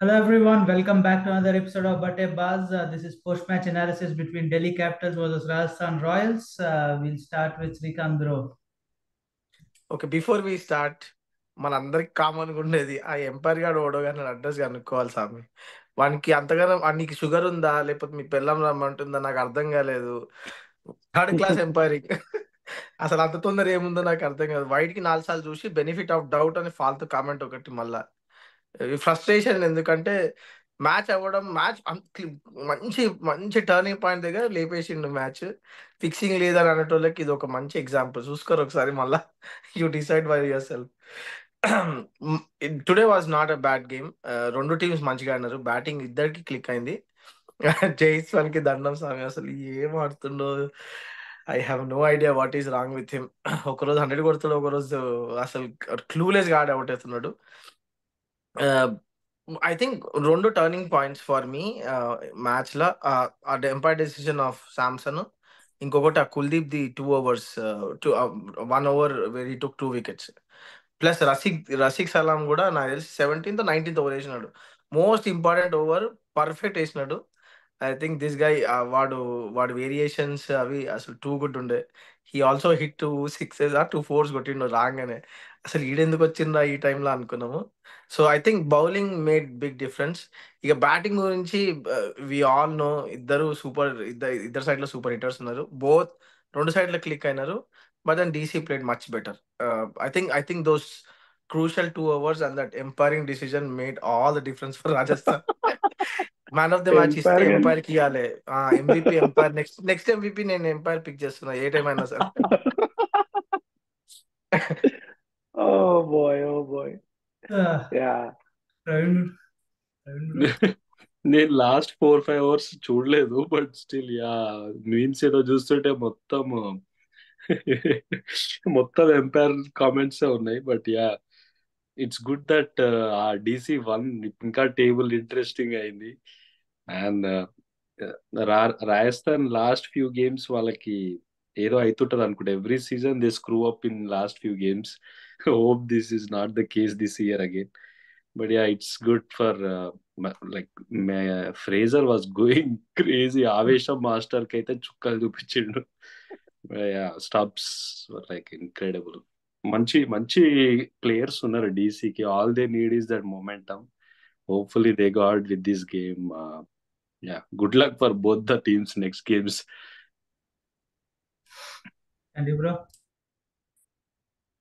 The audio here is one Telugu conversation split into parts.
Hello everyone, welcome back to another episode of Bate Buzz. This is post-match analysis between Delhi Capitals versus Rajasthan Royals. We'll start with Srikanth Bro. Okay. Before we start మనందరికి కామన్‌గా ఉండేది ఆ ఎంపైర్ గాడు ఎవడో గాని నన్ను అడ్రస్ కనుక్కోవాలి సామి. వానికి అంతగానం నీకు షుగర్ ఉందా? లేకపోతే మీ పెళ్ళాం రమ్మంటుందా? నాకు అర్థం కాలేదు. Third class umpiring. అసలు అంత తొందర ఏముందో నాకు అర్థం కాదు. వైట్‌కి 4 సార్లు చూసి బెనిఫిట్ ఆఫ్ డౌట్ అని ఫాల్తూ కామెంట్ ఒకటి మళ్ళా. ఈ ఫ్రస్ట్రేషన్ ఎందుకంటే మ్యాచ్ అవ్వడం మ్యాచ్ మంచి మంచి టర్నింగ్ పాయింట్ దగ్గర లేపేసిండు మ్యాచ్. ఫిక్సింగ్ లేదని అనేటోళ్ళకి ఇది ఒక మంచి ఎగ్జాంపుల్. చూసుకోరు ఒకసారి మళ్ళా. You decide by your self. Today was not a bad game. రెండు టీమ్స్ మంచిగా ఆడినారు. బ్యాటింగ్ ఇద్దరికి క్లిక్ అయింది. జైస్వాల్కి దండం స్వామి, అసలు ఏం ఆడుతుండో. I have no idea what is wrong with him. ఒకరోజు 100 కొడుతున్నాడు, ఒకరోజు అసలు క్లూలెస్ గా ఆడి అవుట్ అవుతున్నాడు. ఐ థింక్ రెండు turning points for me match లో. ఆ ఎంపైర్ డెసిషన్ ఆఫ్ శాంసన్, ఇంకొకటి ఆ Kuldeep the 2 overs, 1 over where he took 2 wickets. Plus Rasikh Salam కూడా నాకు తెలిసి 17th-19th ఓవర్ వేసినాడు. మోస్ట్ ఇంపార్టెంట్ ఓవర్ పర్ఫెక్ట్ వేసినాడు. ఐ థింక్ దిస్ గై వాడు వాడు వేరియేషన్స్ అవి అసలు టూ గుడ్ ఉండే. హీ ఆల్సో హిట్ 2 6s ఆ 2 4s కొట్టిండు రాగానే. అసలు ఈడెందుకు వచ్చిందా ఈ టైంలో అనుకున్నాము. So I think bowling made big difference. ఇక బ్యాటింగ్ గురించి వి ఆల్ నో, ఇద్దరు సైడ్ లో సూపర్ హిట్టర్స్ ఉన్నారు. బోత్ రెండు సైడ్ల క్లిక్ అయినారు. But then DC played much better. I think those crucial 2 overs and that umpiring decision made all the difference for Rajasthan. Man of the match ఇస్తే ఎంపైర్ గాని ఎంపైర్ కి ఇవ్వాలి. MVP umpire. నెక్స్ట్ MVP నేను ఎంపైర్ పిక్ చేస్తున్నా ఏ టైం అయినా సరే. Oh boy, oh boy. Uh, yeah Praveen, Praveen Bro. నేను లాస్ట్ 4-5 hours చూడలేదు, బట్ స్టిల్ యా మీమ్స్ ఏదో చూస్తుంటే మొత్తం మొత్తం ఎంపైర్ కామెంట్స్ ఉన్నాయి. But yeah it's good that ఆ DC వన్ ఇంకా టేబుల్ ఇంట్రెస్టింగ్ అయింది. And Rajasthan last few games వాళ్ళకి ఏదో అవుతుంటది అనుకుంటా. Every season they screw up in last few games. Hope this is not the case this year again. But yeah it's good for like Fraser was going crazy. ఆవేశం మాస్టర్ కి అయితే చుక్కలు చూపించిండు. Stubs like incredible. మంచి మంచి ప్లేయర్స్ ఉన్నారు డీసీకి. All they need is that momentum. Hopefully they got with this game. Good luck for both the teams next games. And you, Bro?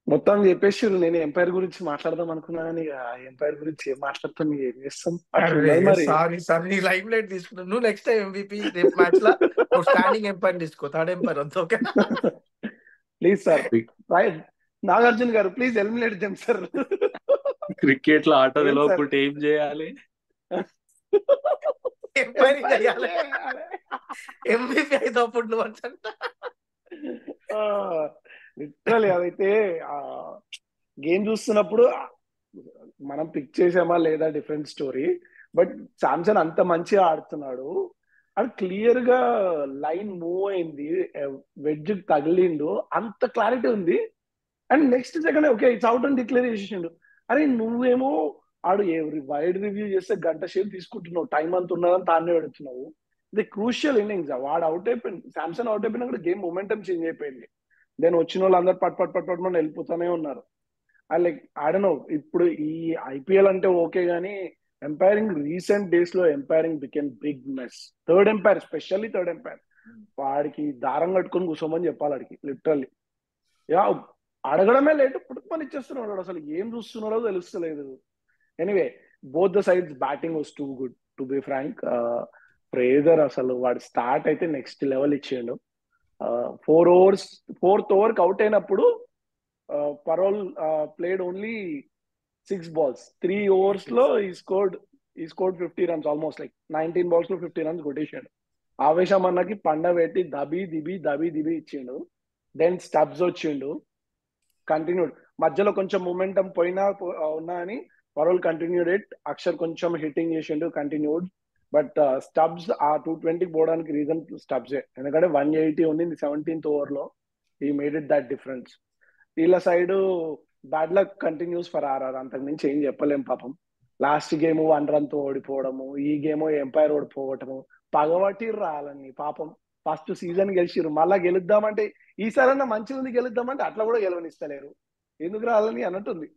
మొత్తం చెప్పేసి నేను ఎంపైర్ గురించి మాట్లాడదాం అనుకున్నా కానీ ఎంపైర్ గురించి ఏం మాట్లాడుతాను, ఏం చేస్తాం, అట్లా ఉన్నది మరి. సారీ నీ లైవ్ లైట్ తీసుకున్నావు. నువ్వు నెక్స్ట్ టైం MVP రేపు మ్యాచ్ లో నువ్వు స్టాండింగ్ ఎంపైర్ తీసుకో. థర్డ్ ఎంపైర్ వద్దు, ఓకే? ప్లీజ్ సార్, నాగార్జున గారు please eliminate them sir. Cricket లో ఆట ఏం సార్? తెలియకుంటే ఏం చేయాలి? ఎంపైరింగ్ అయ్యాలి. MVP అయితే అప్పుడు నువ్వు అంట. లిటరలీ అదైతే గేమ్ చూస్తున్నప్పుడు మనం పిక్ చేసామా లేదా డిఫరెంట్ స్టోరీ. బట్ శాంసన్ అంత మంచిగా ఆడుతున్నాడు. అది క్లియర్ గా లైన్ మూవ్ అయింది, వెడ్జ్ తగిలిండు, అంత క్లారిటీ ఉంది. And next second okay it's out అని డిక్లేర్ చేసేసిండు. అరే నువ్వేమో ఆడు వైడ్ రివ్యూ చేస్తే గంట సేపు తీసుకుంటున్నావు, టైం అంత ఉన్నదని తానే పెడుతున్నావు. ఇది క్రూషియల్ ఇన్నింగ్స్. వాడు అవుట్ అయిపోయింది, శాంసన్ అవుట్ అయిపోయినా కూడా గేమ్ మొమెంటం చేంజ్ అయిపోయింది. దెన్ వచ్చిన వాళ్ళు అందరు పట్ మనం వెళ్ళిపోతూనే ఉన్నారు. లైక్ ఐ డోంట్ నో, ఇప్పుడు ఈ IPL అంటే ఓకే గానీ ఎంపైరింగ్ రీసెంట్ డేస్ లో umpiring became big mess. Third umpire, specially third umpire, వాడికి దారం కట్టుకొని కూర్చోమని చెప్పాలి వాడికి లిటరల్లీ. యా అడగడమే లేటు, పుట్టుకొని ఇచ్చేస్తున్నాడు. వాడు అసలు ఏం చూస్తున్నాడో తెలుస్తలేదు. Anyway, both the sides batting was too good to be frank. Fraser అసలు వాడు స్టార్ట్ అయితే నెక్స్ట్ లెవెల్ ఇచ్చిండు. 4 overs, 4th over అవుట్ అయినప్పుడు parole played only 6 balls, 3 overs లో ఈ scored 50 runs, almost like 19 balls లో 50 runs కొట్టేసాడు. ఆవేశం అన్నకి పండ పెట్టి దబి దిబి ఇచ్చిండు. దెన్ స్టబ్స్ వచ్చిండు, కంటిన్యూడ్. మధ్యలో కొంచెం మొమెంటం పోయినా ఉన్నా అని పరోల్ కంటిన్యూడ్ ఇట్. అక్షర్ కొంచెం హిట్టింగ్ చేసిండు, కంటిన్యూడ్. బట్ స్టబ్స్ ఆ 220 పోవడానికి రీజన్ స్టబ్సే. ఎందుకంటే 180 ఉంది 17th over లో. ఈ మేడ్ ఇట్ దట్ డిఫరెన్స్. వీళ్ళ side bad luck continuous for RR. అంతకు మించి ఏం చెప్పలేం పాపం. లాస్ట్ గేమ్ 1 run తో ఓడిపోవడము, ఈ గేమ్ ఎంపైర్ ఓడిపోవటము, పగబట్టి రాలని పాపం. ఫస్ట్ సీజన్ గెలిచిర్రు, మళ్ళా గెలుద్దామంటే ఈసారన్నా మంచిగా ఉంది గెలుద్దామంటే అట్లా కూడా గెలవనిస్తలేరు. ఎందుకు రాలని అన్నట్టుంది.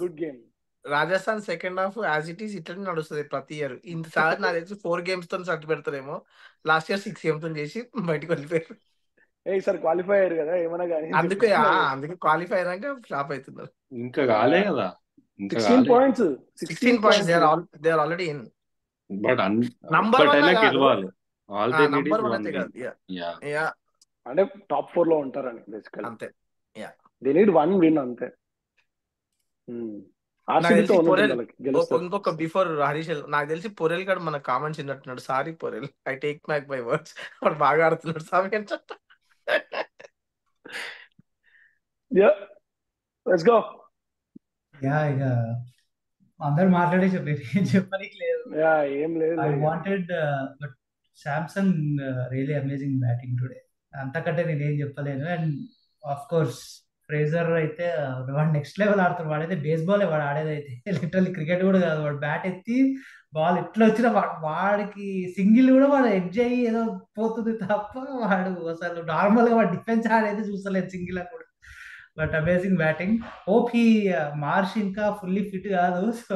Good game. Rajasthan second half as it is ఇట్లనే నడుస్తుంది ప్రతి ఇయర్. ఇంతసారి నాకు తెలిసి 4 games తో సర్టి పెడతారేమో. లాస్ట్ ఇయర్ 6 games తో చేసి బయటకు వెళ్ళిపోయారు. ఈసారి క్వాలిఫై అయ్యారు కదా, ఏమన్నా కానీ అందుకే క్వాలిఫై అయినాక ఫ్లాప్ అవుతున్నారు. ఇంకా కాలే కదా, 16 points. 16 points they are already in. But number 1 గెలవాలి. నంబర్ 1 అయితే కాదు. యా అంటే టాప్ 4 లో ఉంటారని బేసికల్. అంతే. యా దే నీడ్ 1 win అంతే. ఇంకొక బిఫోర్ హరీష్, నాకు తెలిసి పొరెల్ గడు మన కామెంట్స్ విన్నట్టున్నాడు. Sorry Porel, I take back my words. వాడు బాగా ఆడుతున్నాడు సామి. Let's go. యా ఇక అందరు మాట్లాడే ఏం చెప్పడానికి లేదు. ఏం లేదు. I wanted but Samsung really amazing batting today. అంతకంటే నేనేం చెప్పలేను. అండ్ ఆఫ్ కోర్స్ ఫ్రేజర్ అయితే వాడు నెక్స్ట్ లెవెల్ ఆడుతాడు. వాడైతే బేస్బాల్ వాడు ఆడేదైతే లిటరల్లీ క్రికెట్ కూడా కాదు. వాడు బ్యాట్ ఎత్తి బాల్ ఇట్లా వచ్చిన వాడికి సింగిల్ కూడా వాడు ఎడ్జ్ అయ్యి ఏదో పోతుంది తప్ప వాడు అసలు నార్మల్ గా వాడు డిఫెన్స్ ఆడేది చూస్తలేదు సింగిల్ అని కూడా. But amazing batting. హోప్ ఈ మార్చ్ ఇంకా ఫుల్లీ ఫిట్ కాదు. సో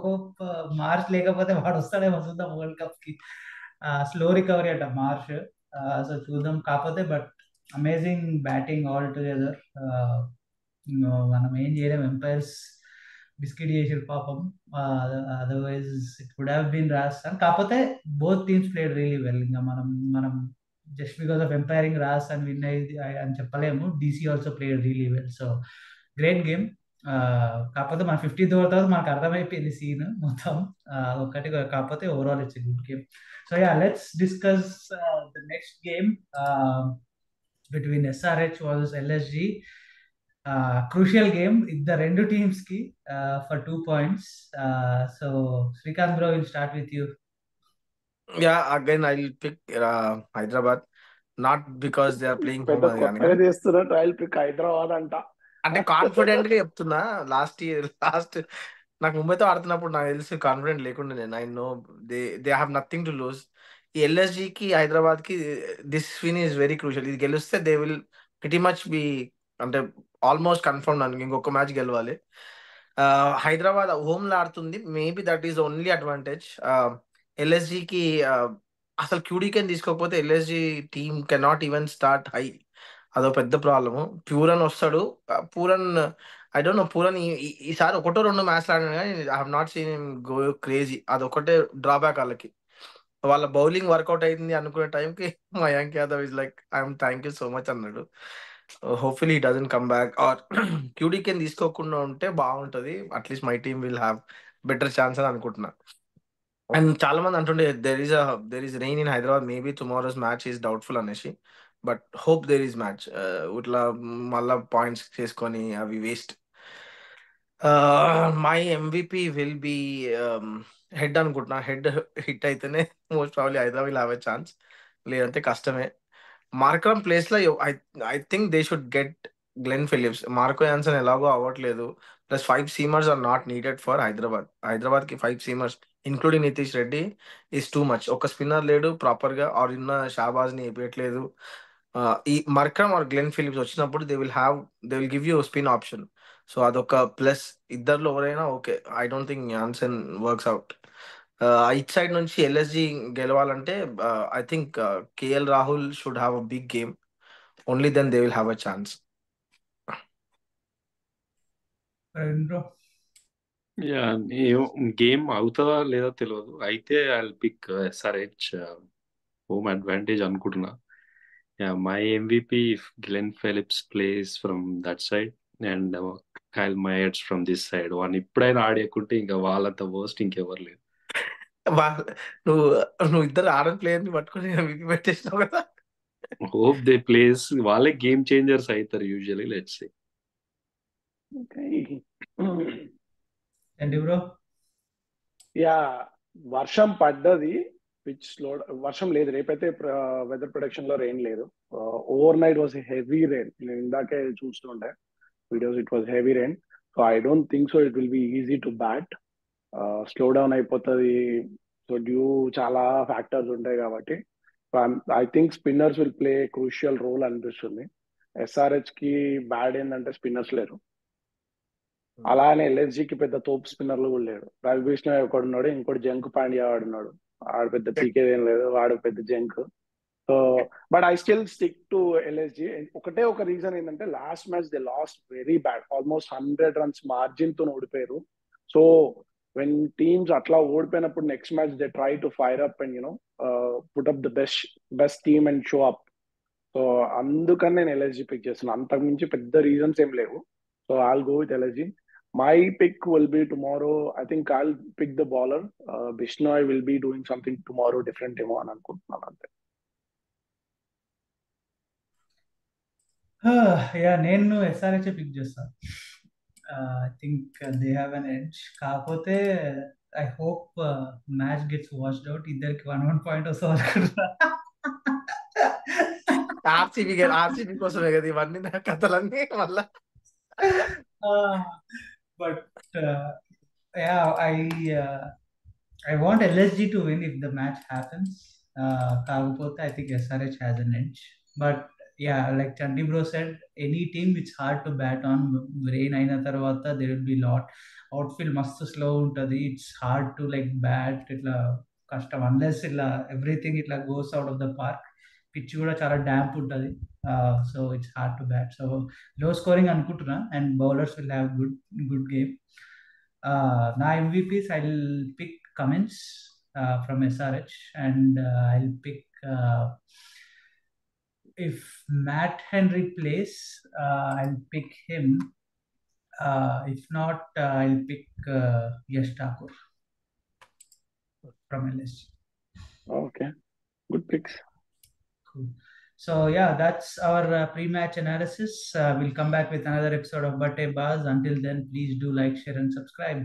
హోప్ మార్చ్ లేకపోతే వాడు వస్తాడేమో చూద్దాం వరల్డ్ కప్ కి. స్లో రికవరీ అంట మార్చ్. సో చూద్దాం. కాకపోతే but amazing batting all together. మనం ఏం చేయలేం. ఎంపైర్స్ బిస్కెట్ చేసారు పాపం. Otherwise it would have been Rajasthan. కాకపోతే both teams played really well. ఇంకా మనం just because of umpiring Rajasthan win అయ్యింది అని చెప్పలేము. DC also played really well. So great game. కాకపోతే మన 50th ఓవర్ తర్వాత మనకు అర్థమైపోయింది సీన్ మొత్తం ఒకటి. కాకపోతే overall it's good game. So yeah let's discuss the next game between SRH versus LSG. Crucial game the rendu teams ki for 2 points. So Srikanth bro, we'll start with you. Yeah, again I'll pick Hyderabad, not because they are playing home I'll pick Hyderabad anta. అంటే కాన్ఫిడెంట్ గా చెప్తున్నా. లాస్ట్ నాకు ముంబైతో ఆడుతున్నప్పుడు నాకు తెలిసి కాన్ఫిడెంట్ లేకుండా నేను. I know they have nothing to lose. ఈ ఎల్ఎస్జికి హైదరాబాద్ కి this win is very crucial. ఇది గెలిస్తే they will pretty much be అంటే ఆల్మోస్ట్ కన్ఫర్మ్ అనుకో. ఇంకొక మ్యాచ్ గెలవాలి. హైదరాబాద్ హోమ్ లో ఆడుతుంది. Maybe that is only advantage. ఎల్ఎస్జికి అసలు క్యూడీకెన్ తీసుకోకపోతే LSG team cannot even start high. అదో పెద్ద ప్రాబ్లము. పూరన్ వస్తాడు. Pooran I don't know. Pooran ఈసారి 1-2 మ్యాచ్లు ఆడినా కానీ I have not seen him go crazy. అదొకటే డ్రాబ్యాక్ వాళ్ళకి. వాళ్ళ బౌలింగ్ వర్కౌట్ అయింది అనుకునే టైంకి Mayank Yadav is like I'm thank you so much అన్నాడు. Hopefully he doesn't come back. Or క్యూడీకెన్ తీసుకోకుండా ఉంటే బాగుంటుంది. At least my team will have better chance అని అనుకుంటున్నా. అండ్ చాలా మంది అంటుండే there is rain in Hyderabad, maybe tomorrow's match is doubtful అనేసి. But hope there is match. ఇట్లా మళ్ళా పాయింట్స్ చేసుకొని అవి waste. My MVP will be Head అనుకుంటున్నా. హెడ్ హిట్ అయితేనే most probably Hyderabad will have a chance, లేదంటే కష్టమే. మార్క్రమ్ ప్లేస్ లో I think they should get Glenn Phillips. Marco Jansen ఎలాగో అవ్వట్లేదు. Plus 5 seamers are not needed for Hyderabad కి 5 seamers including Nitish Reddy is too much. ఒక స్పిన్నర్ లేడు ప్రాపర్ గా. ఆర్ ఇన్న షాబాజ్ ని వేయట్లేదు. ఈ మార్క్రమ్ ఆర్ గ్లెన్ ఫిలిప్స్ వచ్చినప్పుడు they will give you spin option. So అదొక ప్లస్. ఇద్దరులో ఎవరైనా okay. I don't think Jansen works out. It side నుంచి ఎల్ఎస్జి గెలవాలంటే I think KL Rahul should have a big game. Only then they will have a chance. Yeah game అవుతుందా లేదా తెలియదు. అయితే I pick SRH home advantage అనుకుంటున్నా. My MVP Glenn Phillips plays from that side and Kyle Mayers from this side. వాడిని ఇప్పుడైనా ఆడేకుంటే ఇంకా వాళ్ళంత వర్స్ట్ ఇంకెవరు లేదు. నువ్వు ఇద్దరు ఆడని ప్లేయర్ ని పట్టుకుని MVP పెట్టేసినావు కదా. హోప్ దే ప్లేస్ వాళ్ళే గేమ్ చేంజర్స్ అవుతారు usually. Let's see. Bro ya వర్షం పడ్డది. పిచ్ లో వర్షం లేదు. రేపైతే వెదర్ ప్రొడక్షన్ లో రెయిన్ లేదు. Over night was heavy rain. నేను ఇందాకే చూస్తుండే videos. It was heavy rain. So I don't think so it will be easy to bat. Slow down అయిపోతుంది. సో చాలా ఫ్యాక్టర్స్ ఉంటాయి కాబట్టి I think spinners will play crucial role అనిపిస్తుంది. ఎస్ఆర్హెచ్ కి బ్యాడ్ ఏంటంటే స్పిన్నర్స్ లేరు. అలానే ఎల్ఎస్జికి పెద్ద తోపు స్పిన్నర్లు కూడా లేడు. రవి బిష్ణోయ్ ఒకడున్నాడు, ఇంకోటి జంక్ పాండ్యా వాడున్నాడు. ఆడు పెద్ద పీకేదేం లేదు, వాడు పెద్ద junk. So but I still stick to LSG. ఒకటే ఒక రీజన్ ఏంటంటే last match they lost very bad, almost 100 runs margin తో ఓడిపోయారు. సో వెన్ టీమ్స్ అట్లా ఓడిపోయినప్పుడు next match they try to fire up and put up the best team and show up. So అందుకని నేను ఎల్ఎస్జి పిక్ చేస్తున్నాను. అంతకు మించి పెద్ద రీజన్స్ ఏం లేవు. So I'll go with LSG. My pick will be tomorrow. I think I'll pick the bowler. Bishnoi will be doing something tomorrow different ఏమో అని అనుకుంటున్నాను అంతే. యా నేను ఎస్ఆర్హెచ్ పిక్ చేస్తాను. I think they have an edge. కాకపోతే I hope match gets washed out. ఇద్దరికి 1-1 పాయింట్ వస్తుంది అనుకుంటున్నా. ఆర్సీబీ కోసమే కదా ఇవన్నీ నా కథలన్నీ మళ్ళా. But yeah I want LSG to win if the match happens. కాకపోతే I think SRH has an edge. But yeah, like Chandi bro said, any team it's hard to bat on. Rain అయిన తర్వాత there will be lot. Outfield మస్తు స్లో ఉంటుంది. It's hard to like bat. ఇట్లా కష్టం unless ఇట్లా everything ఇట్లా goes out of the park. Pitch కూడా చాలా డ్యాంప్ ఉంటుంది. So it's hard to bat. So low scoring అనుకుంటున్నా and bowlers will have good game. నా MVPs I'll pick Cummins from SRH, and I'll pick if Matt Henry plays, I'll pick him. If not, I'll pick Yash Thakur from LSG. Okay, good picks. Cool. So yeah, that's our pre-match analysis. We'll come back with another episode of Batte Buzz. Until then, please do like, share, and subscribe.